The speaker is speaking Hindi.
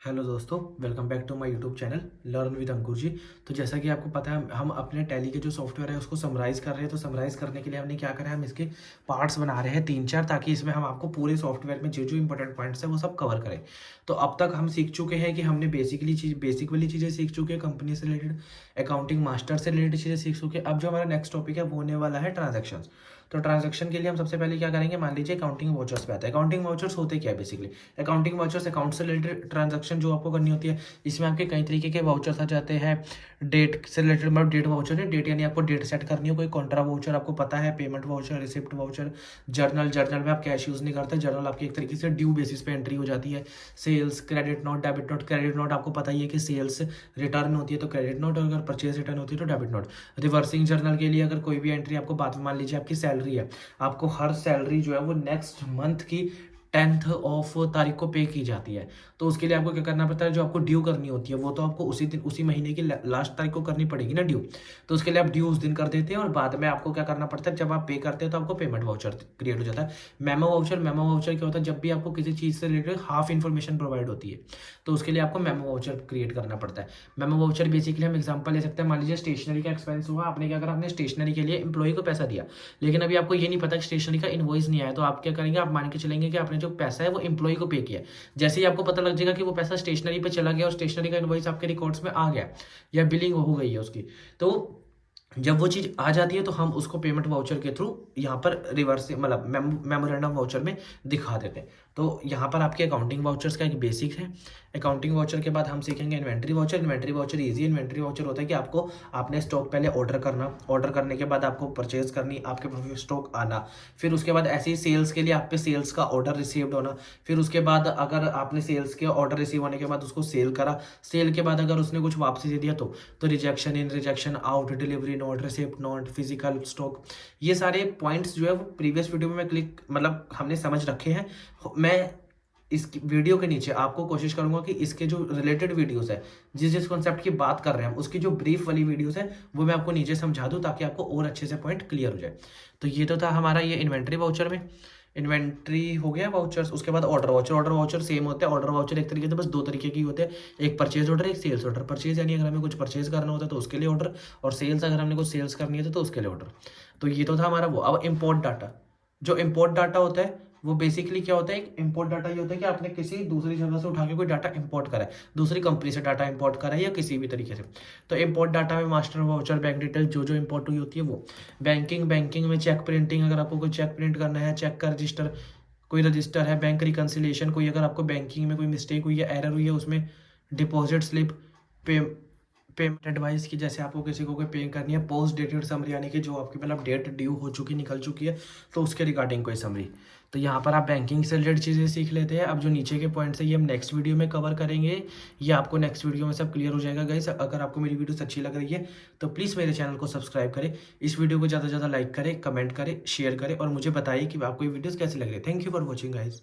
हेलो दोस्तों, welcome back to my YouTube channel learn with Ankur ji. तो जैसा कि आपको पता है, हम अपने टैली के जो सॉफ्टवेयर है उसको समराइज़ कर रहे हैं। तो समराइज़ करने के लिए हमने क्या करा है, हम इसके पार्ट्स बना रहे हैं 3-4, ताकि इसमें हम आपको पूरे सॉफ्टवेयर में जो जो इंपॉर्टेंट पॉइंट्स है वो सब कवर करें। तो अब तक हम सीख चुके हैं कि हमने बेसिक वाली चीज़ें सीख चुके हैं, कंपनी से रिलेटेड, अकाउंटिंग मास्टर से रिलेटेड चीज़ें सीख चुके हैं। अब जो हमारा नेक्स्ट टॉपिक है वो होने वाला है ट्रांजेक्शन। तो ट्रांजेक्शन के लिए हम सबसे पहले क्या करेंगे, मान लीजिए अकाउंटिंग वाउचर्स पे आता है। अकाउंटिंग वाउचर्स होते क्या है बेसिकली? अकाउंटिंग वाउचर्स अकाउंट से रिलेटेड ट्रांजैक्शन जो आपको करनी होती है। इसमें आपके कई तरीके के वाउचर्स आ जाते हैं। डेट से रिलेटेड, मतलब डेट वाउचर है, डेट यानी आपको डेट सेट करनी हो। कोई कॉन्ट्रा वाउचर आपको पता है, payment voucher, receipt voucher, journal में आप कैश यूज़ नहीं करते। जर्नल आपकी एक तरीके से ड्यू बेसिस पे एंट्री हो जाती है। Sales, credit note, debit note. Credit note आपको पता ही है कि सेल्स रिटर्न होती है तो क्रेडिट नोट, और अगर परचेज रिटर्न होती है तो डेबिट नोट। रिवर्सिंग जर्नल के लिए अगर कोई भी एंट्री आपको बाद में, मान लीजिए आपकी सैलरी है, आपको हर सैलरी जो है वो नेक्स्ट मंथ की 10th ऑफ तारीख को पे की जाती है। तो उसके लिए आपको क्या करना पड़ता है, जो आपको ड्यू करनी होती है वो तो आपको उसी दिन, उसी महीने की लास्ट तारीख को करनी पड़ेगी ना ड्यू। तो उसके लिए आप ड्यू उस दिन कर देते हैं, और बाद में आपको क्या करना पड़ता है, जब आप पे करते हैं तो आपको पेमेंट वाउचर क्रिएट हो जाता है। मेमो वाउचर क्या होता है, जब भी आपको किसी चीज़ से रिलेटेड हाफ इन्फॉर्मेशन प्रोवाइड होती है तो उसके लिए आपको मेमो वाउचर क्रिएट करना पड़ता है। मेमो वाउचर बेसिकली हम एग्जांपल ले सकते हैं, मान लीजिए स्टेशनरी का एक्सपेंस हुआ, आपने क्या करा, आपने स्टेशनरी के लिए एम्प्लॉय को पैसा दिया, लेकिन अभी आपको ये नहीं पता कि स्टेशनरी का इनवॉइस नहीं आया। तो आप क्या करेंगे, आप मान के चलेंगे कि आपने जो पैसा है वो एम्प्लॉय को पे किया। जैसे ही आपको पता लग जाएगा कि वो पैसा स्टेशनरी पे चला गया और स्टेशनरी का इनवॉइस आपके रिकॉर्ड्स में आ गया या बिलिंग हो गई है उसकी, तो जब वो चीज़ आ जाती है तो हम उसको पेमेंट वाउचर के थ्रू यहाँ पर रिवर्स, मतलब मेमोरेंडम वाउचर में दिखा देते हैं। तो यहाँ पर आपके अकाउंटिंग वाउचर्स का एक बेसिक है। अकाउंटिंग वाउचर के बाद हम सीखेंगे inventory voucher. Inventory voucher easy. Inventory voucher होता है कि आपको, आपने स्टॉक पहले ऑर्डर करना, ऑर्डर करने के बाद आपको परचेज करनी, आपके पास स्टॉक आना, फिर उसके बाद ऐसे ही सेल्स के लिए आप पे सेल्स का ऑर्डर रिसीव्ड होना, फिर उसके बाद अगर आपने सेल्स के ऑर्डर रिसीव होने के बाद उसको सेल करा, सेल के बाद अगर उसने कुछ वापसी दे दिया तो rejection in, rejection out, delivery note, receipt note, physical stock. ये सारे पॉइंट्स जो है वो प्रीवियस वीडियो में मैं क्लिक, मतलब हमने समझ रखे हैं। मैं इस वीडियो के नीचे आपको कोशिश करूंगा कि इसके जो रिलेटेड वीडियोस है, जिस जिस कॉन्सेप्ट की बात कर रहे हैं हम, उसकी जो ब्रीफ वाली वीडियोस है वो मैं आपको नीचे समझा दूं, ताकि आपको और अच्छे से पॉइंट क्लियर हो जाए। तो ये तो था हमारा ये इन्वेंट्री वाउचर में। इन्वेंट्री हो गया वाउचर्स। उसके बाद order voucher. Order voucher same होते हैं। ऑर्डर वाउचर एक तरीके से बस दो तरीके की होते हैं, एक परचेज ऑर्डर, एक सेल्स ऑर्डर। परचेज यानी अगर हमें कुछ परचेज करना होता है तो उसके लिए ऑर्डर, और सेल्स अगर हमने कुछ सेल्स करनी है तो उसके लिए ऑर्डर। तो ये तो था हमारा वो। अब इम्पोर्ट डाटा। जो इम्पोर्ट डाटा होता है वो बेसिकली क्या होता है, एक इम्पोर्ट डाटा ये होता है कि आपने किसी दूसरी जगह से उठा के कोई डाटा इंपोर्ट करा है, दूसरी कंपनी से डाटा इंपोर्ट करा है या किसी भी तरीके से। तो इंपोर्ट डाटा में मास्टर वाउचर, बैंक डिटेल, जो जो इंपोर्ट हुई होती है वो। बैंकिंग में चेक प्रिंटिंग, अगर आपको कोई चेक प्रिंट करना है, चेक का रजिस्टर, कोई रजिस्टर है, बैंक रिकन्सिलिएशन, कोई अगर आपको बैंकिंग में कोई मिस्टेक हुई है, एरर हुई है उसमें, डिपॉजिट स्लिप, पे पेमेंट एडवाइस की, जैसे आपको किसी को कोई पे करनी है, पोस्ट डेटेड समरी, यानी कि जो आपकी मतलब डेट ड्यू हो चुकी, निकल चुकी है, तो उसके रिगार्डिंग कोई समरी। तो यहाँ पर आप बैंकिंग से रिलेटेड चीज़ें सीख लेते हैं। अब जो नीचे के पॉइंट्स है ये हम नेक्स्ट वीडियो में कवर करेंगे। ये आपको नेक्स्ट वीडियो में सब क्लियर हो जाएगा गाइस। अगर आपको मेरी वीडियोस अच्छी लग रही है तो प्लीज़ मेरे चैनल को सब्सक्राइब करें, इस वीडियो को ज़्यादा से ज़्यादा लाइक करें, कमेंट करें, शेयर करें, और मुझे बताइए कि आपको ये वीडियोज़ कैसी लग रही है। Thank you for watching guys.